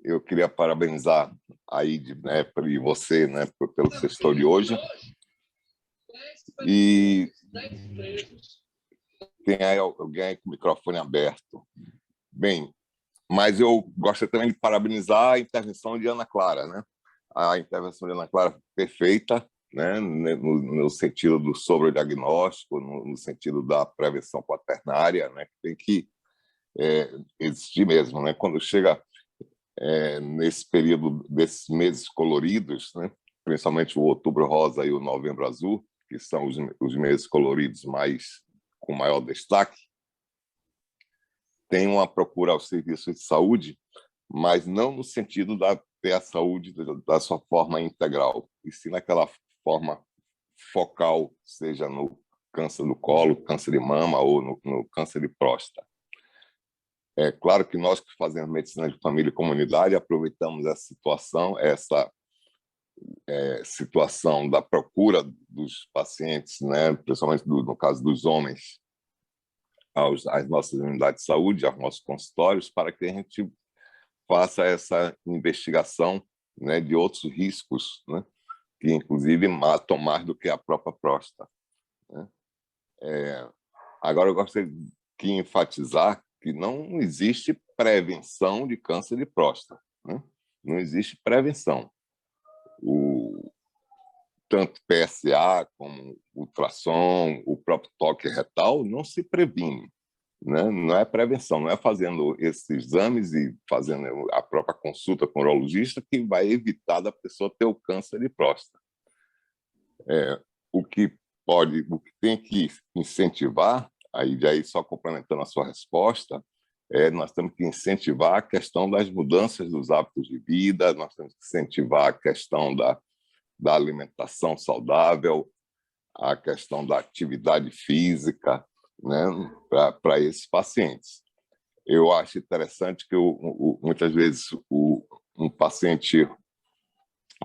Eu queria parabenizar a Aide, né, e você, né, pelo sextou de hoje. E tem aí alguém com o microfone aberto. Bem, mas eu gostaria também de parabenizar a intervenção de Ana Clara, né? A intervenção de Ana Clara perfeita, né, no sentido do sobrediagnóstico, no sentido da prevenção quaternária, né, que tem que existir mesmo, né? Quando chega nesse período desses meses coloridos, né, principalmente o outubro rosa e o novembro azul, que são os meses coloridos com maior destaque, tem uma procura aos serviços de saúde, mas não no sentido de ter a saúde da sua forma integral, e sim naquela forma focal, seja no câncer do colo, câncer de mama ou no câncer de próstata. É claro que nós que fazemos medicina de família e comunidade aproveitamos essa situação da procura dos pacientes, né, principalmente no caso dos homens, às nossas unidades de saúde, aos nossos consultórios, para que a gente faça essa investigação, né, de outros riscos, né, que inclusive matam mais do que a própria próstata, né? Agora eu gostaria de enfatizar que não existe prevenção de câncer de próstata, né? Não existe prevenção. Tanto PSA como ultrassom, o próprio toque retal não se previne, né? Não é prevenção, não é fazendo esses exames e fazendo a própria consulta com o urologista que vai evitar da pessoa ter o câncer de próstata. O que tem que incentivar, aí só complementando a sua resposta, nós temos que incentivar a questão das mudanças dos hábitos de vida, nós temos que incentivar a questão da alimentação saudável, a questão da atividade física, né, para esses pacientes. Eu acho interessante que muitas vezes um paciente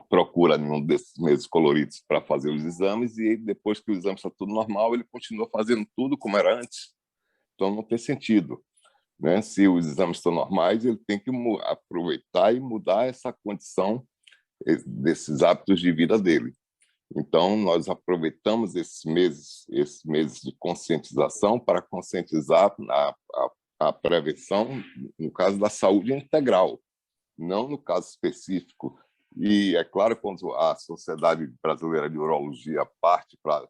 procura um desses meses coloridos para fazer os exames e depois que o exame está tudo normal, ele continua fazendo tudo como era antes. Então, não tem sentido, né? Se os exames estão normais, ele tem que aproveitar e mudar essa condição desses hábitos de vida dele. Então, nós aproveitamos esses meses de conscientização para conscientizar a prevenção, no caso da saúde integral, não no caso específico. E é claro, quando a Sociedade Brasileira de Urologia parte para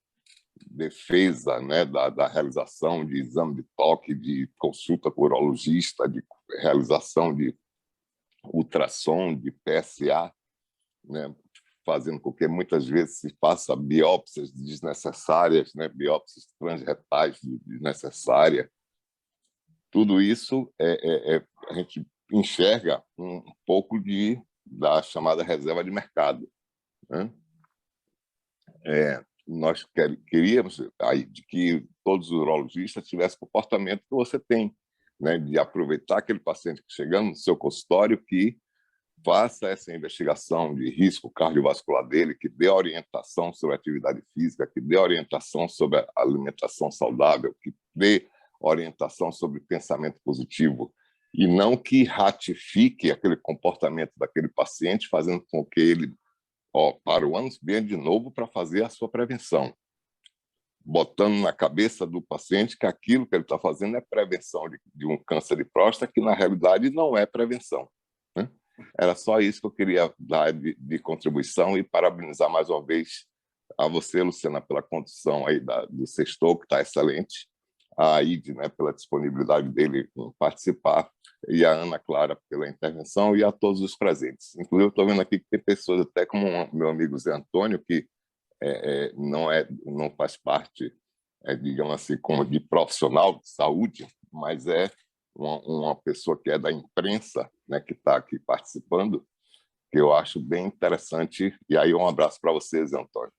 defesa, né, da realização de exame de toque, de consulta com urologista, de realização de ultrassom, de PSA, né, fazendo com que muitas vezes se faça biópsias desnecessárias, né, biópsias transretais desnecessárias. Tudo isso a gente enxerga um pouco da chamada reserva de mercado, né? Nós queríamos aí, de que todos os urologistas tivessem o comportamento que você tem, né, de aproveitar aquele paciente que chegando no seu consultório, que faça essa investigação de risco cardiovascular dele, que dê orientação sobre atividade física, que dê orientação sobre a alimentação saudável, que dê orientação sobre pensamento positivo, e não que ratifique aquele comportamento daquele paciente, fazendo com que ele, para o ano, venha de novo para fazer a sua prevenção, botando na cabeça do paciente que aquilo que ele está fazendo é prevenção de um câncer de próstata, que na realidade não é prevenção, né? Era só isso que eu queria dar de contribuição, e parabenizar mais uma vez a você, Luciana, pela condução aí do Sextou, que está excelente, a Aide, né, pela disponibilidade dele em participar, e a Ana Clara pela intervenção, e a todos os presentes. Inclusive, eu estou vendo aqui que tem pessoas, até como meu amigo Zé Antônio, que não faz parte, digamos assim, como de profissional de saúde, mas é uma pessoa que é da imprensa, né, que está aqui participando, que eu acho bem interessante. E aí, um abraço para vocês, Antônio.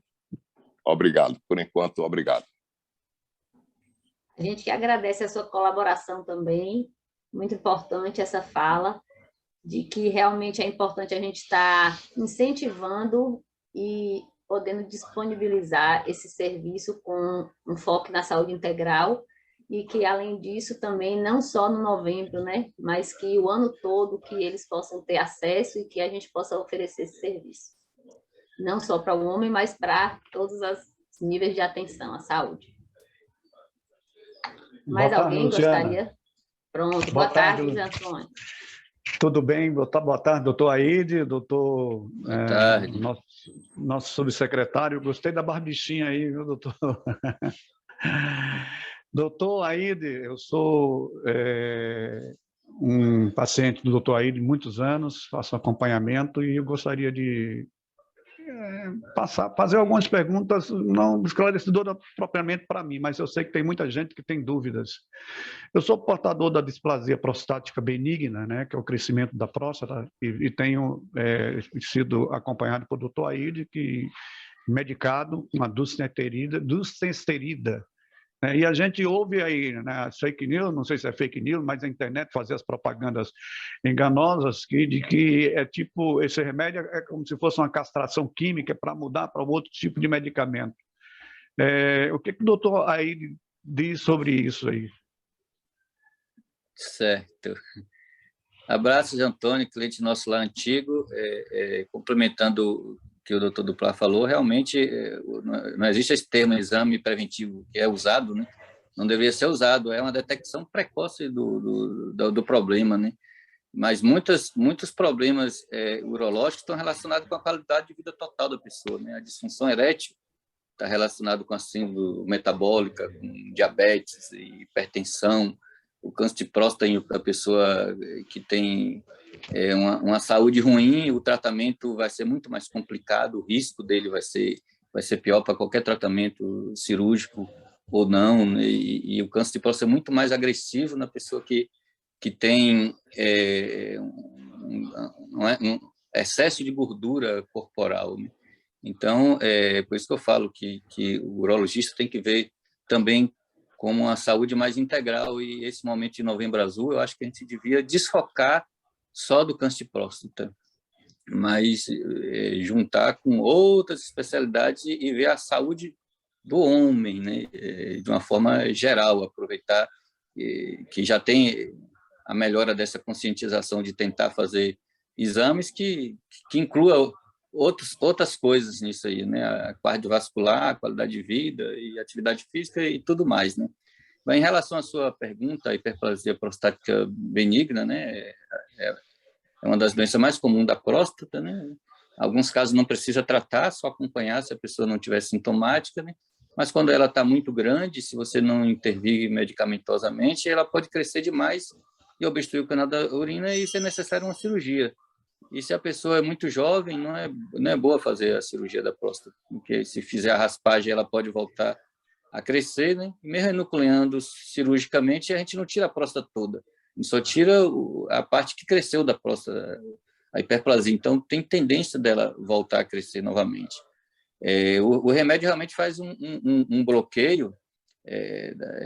Obrigado. Por enquanto, obrigado. A gente que agradece a sua colaboração também. Muito importante essa fala, de que realmente é importante a gente estar incentivando e podendo disponibilizar esse serviço com um foco na saúde integral, e que, além disso, também, não só no novembro, né, mas que o ano todo, que eles possam ter acesso e que a gente possa oferecer esse serviço. Não só para o homem, mas para todos os níveis de atenção à saúde. Mais alguém gostaria? Pronto. Boa tarde, Luiz Antônio. Tudo bem? Boa tarde, doutor Aide, doutor... Boa tarde. Nosso subsecretário. Gostei da barbichinha aí, viu, doutor? Doutor Aide, eu sou um paciente do doutor Aide de muitos anos, faço acompanhamento, e eu gostaria de fazer algumas perguntas, não esclarecedoras propriamente para mim, mas eu sei que tem muita gente que tem dúvidas. Eu sou portador da displasia prostática benigna, né, que é o crescimento da próstata, e tenho sido acompanhado por doutor Aide, que medicado com a dulcesterida, e a gente ouve aí, né, as fake news, não sei se é fake news, mas a internet fazer as propagandas enganosas de que tipo, esse remédio é como se fosse uma castração química para mudar para outro tipo de medicamento. O que o doutor aí diz sobre isso aí? Certo. Abraços, Antônio, cliente nosso lá antigo, complementando que o doutor Duplá falou, realmente não existe esse termo exame preventivo que é usado, né? Não deveria ser usado, é uma detecção precoce do problema, né? Mas muitos problemas urológicos estão relacionados com a qualidade de vida total da pessoa, né? A disfunção erétil está relacionado com a síndrome metabólica, com diabetes, hipertensão, o câncer de próstata em a pessoa que tem uma saúde ruim, o tratamento vai ser muito mais complicado, o risco dele vai ser pior para qualquer tratamento cirúrgico ou não, né? E o câncer de próstata é muito mais agressivo na pessoa que tem um excesso de gordura corporal, né? Então, por isso que eu falo que o urologista tem que ver também como uma saúde mais integral, e esse momento de Novembro Azul, eu acho que a gente devia desfocar só do câncer de próstata, mas juntar com outras especialidades e ver a saúde do homem, né, de uma forma geral, aproveitar que já tem a melhora dessa conscientização de tentar fazer exames que inclua outras coisas nisso aí, né? A cardiovascular, a qualidade de vida e atividade física e tudo mais, né? Mas, em relação à sua pergunta, a hiperplasia prostática benigna, né? É uma das doenças mais comuns da próstata, né? Alguns casos não precisa tratar, só acompanhar se a pessoa não tiver sintomática, né? mas quando ela está muito grande, se você não intervir medicamentosamente, ela pode crescer demais e obstruir o canal da urina e ser necessária uma cirurgia. E se a pessoa é muito jovem, não é boa fazer a cirurgia da próstata, porque se fizer a raspagem, ela pode voltar a crescer, né? E mesmo enucleando cirurgicamente, a gente não tira a próstata toda, a gente só tira a parte que cresceu da próstata, a hiperplasia. Então, tem tendência dela voltar a crescer novamente. O remédio realmente faz um bloqueio,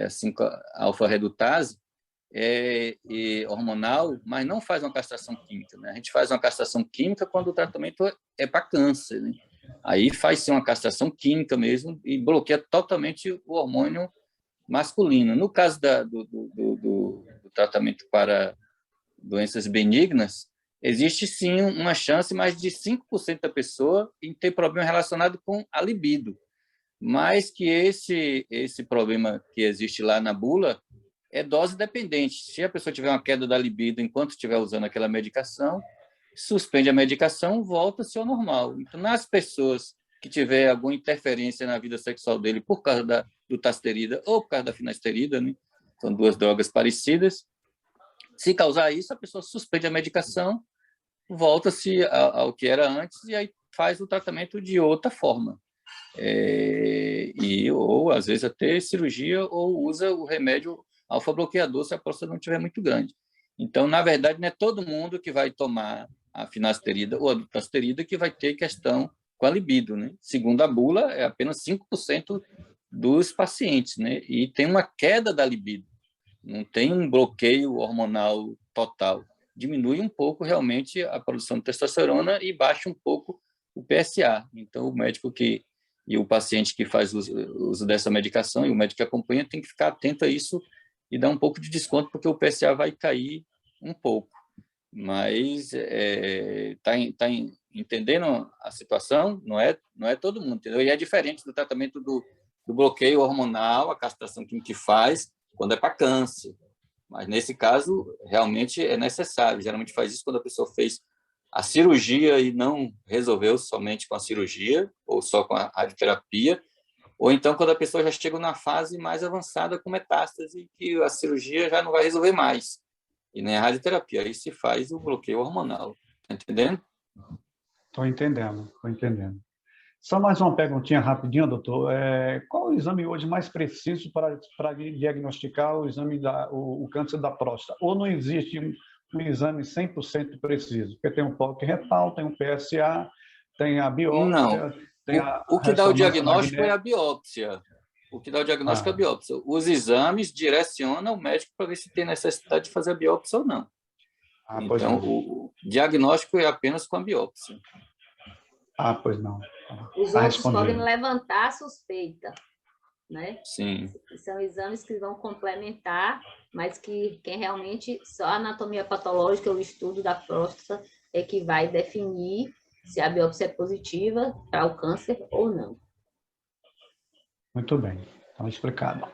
assim, a alfa-redutase, hormonal, mas não faz uma castração química, né? A gente faz uma castração química quando o tratamento é para câncer, né? Aí faz-se uma castração química mesmo e bloqueia totalmente o hormônio masculino. No caso do tratamento para doenças benignas, existe sim uma chance, mais de 5% da pessoa em ter problema relacionado com a libido, mas que esse problema que existe lá na bula é dose dependente. Se a pessoa tiver uma queda da libido enquanto estiver usando aquela medicação, suspende a medicação, volta-se ao normal. Então, nas pessoas que tiver alguma interferência na vida sexual dele por causa do tasterida ou por causa da finasterida, né? São duas drogas parecidas, se causar isso, a pessoa suspende a medicação, volta-se ao que era antes e aí faz o tratamento de outra forma. Ou, às vezes, até cirurgia ou usa o remédio alfa-bloqueador se a próstata não estiver muito grande. Então, na verdade, não é todo mundo que vai tomar a finasterida ou a dutasterida que vai ter questão com a libido, né? Segundo a bula, é apenas 5% dos pacientes, né? E tem uma queda da libido, não tem um bloqueio hormonal total. Diminui um pouco, realmente, a produção de testosterona e baixa um pouco o PSA. Então, o médico e o paciente que faz uso dessa medicação e o médico que acompanha tem que ficar atento a isso e dar um pouco de desconto, porque o PSA vai cair um pouco. Mas tá entendendo a situação? Não é todo mundo, entendeu? E é diferente do tratamento do bloqueio hormonal, a castração que a gente faz quando é para câncer. Mas, nesse caso, realmente é necessário. Geralmente faz isso quando a pessoa fez a cirurgia e não resolveu somente com a cirurgia ou só com a radioterapia, ou então quando a pessoa já chega na fase mais avançada com metástase, que a cirurgia já não vai resolver mais, e nem a radioterapia. Aí se faz o bloqueio hormonal. Está entendendo? Estou entendendo. Só mais uma perguntinha rapidinho, doutor. Qual o exame hoje mais preciso para diagnosticar o câncer da próstata? Ou não existe um exame 100% preciso? Porque tem um toque retal, tem um PSA, tem a biópsia, Não. tem a O que dá o diagnóstico magnética. é a biópsia. O que dá o diagnóstico é a biópsia. Os exames direcionam o médico para ver se tem necessidade de fazer a biópsia ou não. Então, o diagnóstico é apenas com a biópsia. Pois não. Os outros podem levantar a suspeita, né? Sim. São exames que vão complementar, mas que quem realmente, só a anatomia patológica, o estudo da próstata, é que vai definir se a biópsia é positiva para o câncer ou não. Muito bem, então explicado.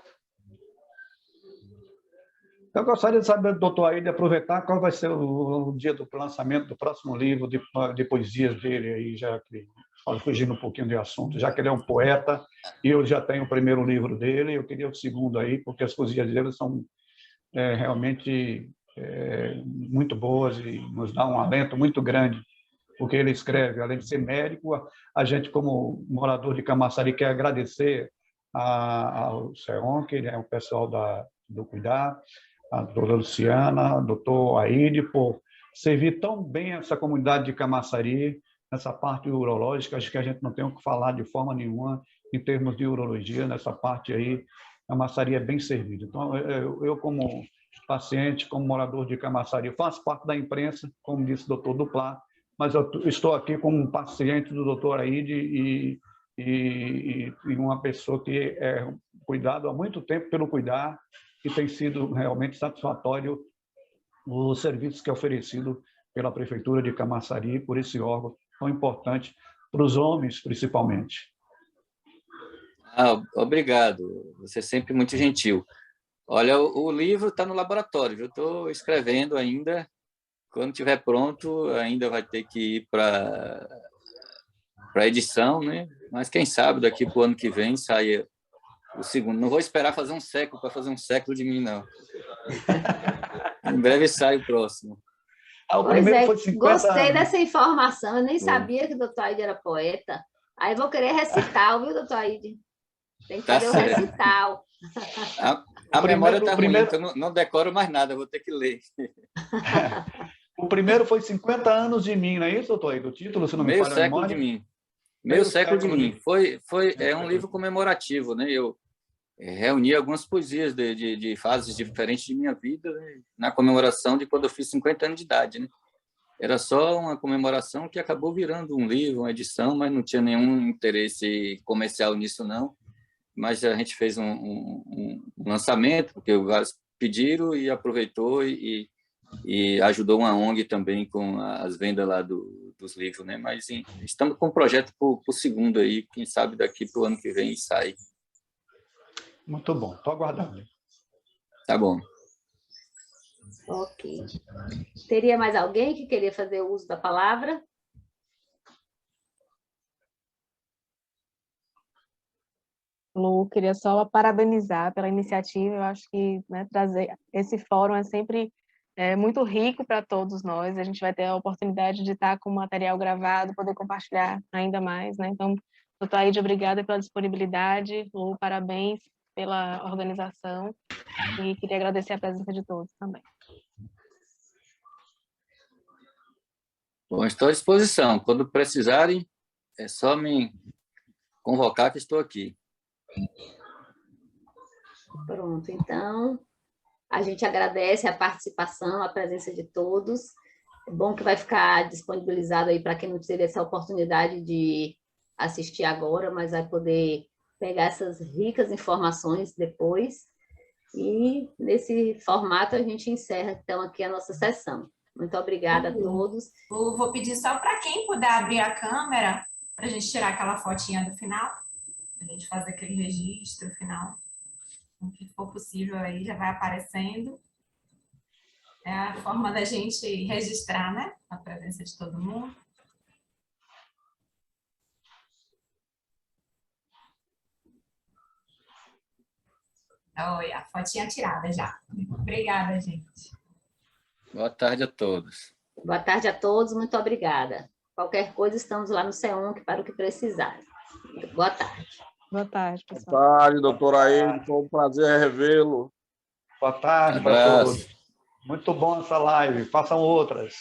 Eu gostaria de saber, doutor Aíde, aproveitar qual vai ser o dia do lançamento do próximo livro de poesias dele, aí, já que, fugindo um pouquinho do assunto, já que ele é um poeta, e eu já tenho o primeiro livro dele, eu queria o segundo aí, porque as poesias dele são realmente muito boas e nos dá um alento muito grande, porque ele escreve, além de ser médico, a gente, como morador de Camaçari, quer agradecer ao SEON, que é o pessoal do Cuidar, a doutora Luciana, o doutor Aíde, por servir tão bem essa comunidade de Camaçari, nessa parte urológica. Acho que a gente não tem o que falar de forma nenhuma em termos de urologia, nessa parte aí, Camaçari é bem servido. Então, eu como paciente, como morador de Camaçari, faço parte da imprensa, como disse o doutor Duplá, mas eu estou aqui como um paciente do doutor Aíde e uma pessoa que é cuidado há muito tempo pelo Cuidar, e tem sido realmente satisfatório os serviços que é oferecido pela Prefeitura de Camaçari, por esse órgão tão importante para os homens, principalmente. Obrigado, você é sempre muito gentil. Olha, o livro está no laboratório, eu estou escrevendo ainda. Quando estiver pronto, ainda vai ter que ir para a edição, né? Mas quem sabe daqui para o ano que vem saia o segundo. Não vou esperar fazer um século para fazer um século de mim, não. Em breve sai o próximo. O Pois primeiro é, foi 50 gostei anos. dessa informação, eu nem sabia que o doutor Aide era poeta. Aí vou querer recital, viu, doutor Aide? Tem que Tá fazer o certo. recital. A memória está ruim, primeiro- então não decoro mais nada, vou ter que ler. O primeiro foi 50 anos de mim, não é isso, doutor Aide? O título, se não me Meio falha a século de memória? mim. Meio século de mim. É um livro mim. comemorativo, né? Eu reuni algumas poesias de fases diferentes de minha vida, né? Na comemoração de quando eu fiz 50 anos de idade, né? Era só uma comemoração que acabou virando um livro, uma edição, mas não tinha nenhum interesse comercial nisso, não. Mas a gente fez um lançamento, porque vários pediram e aproveitou e ajudou uma ONG também com as vendas lá dos livros, né? Mas estamos com um projeto para o segundo aí, quem sabe daqui para o ano que vem sai. Muito bom, estou aguardando. Tá bom. Ok. Teria mais alguém que queria fazer o uso da palavra? Lu, queria só parabenizar pela iniciativa. Eu acho que, né, trazer esse fórum é sempre muito rico para todos nós. A gente vai ter a oportunidade de estar com o material gravado, poder compartilhar ainda mais, né? Então, doutor Aide, obrigada pela disponibilidade. Lu, parabéns pela organização. E queria agradecer a presença de todos também. Bom, estou à disposição. Quando precisarem, é só me convocar que estou aqui. Pronto, então, a gente agradece a participação, a presença de todos. É bom que vai ficar disponibilizado aí para quem não teve essa oportunidade de assistir agora, mas vai poder pegar essas ricas informações depois. E nesse formato a gente encerra, então, aqui a nossa sessão. Muito obrigada a todos. Vou pedir só para quem puder abrir a câmera, para a gente tirar aquela fotinha do final, a gente fazer aquele registro final. O que for possível aí já vai aparecendo. É a forma da gente registrar, né? A presença de todo mundo. Oi, a fotinha tirada já. Obrigada, gente. Boa tarde a todos. Boa tarde a todos, muito obrigada. Qualquer coisa, estamos lá no CEONC para o que precisar. Boa tarde. Boa tarde, pessoal. Boa tarde, doutor Aide. Foi um prazer revê-lo. Boa tarde para todos. Muito bom essa live. Façam outras.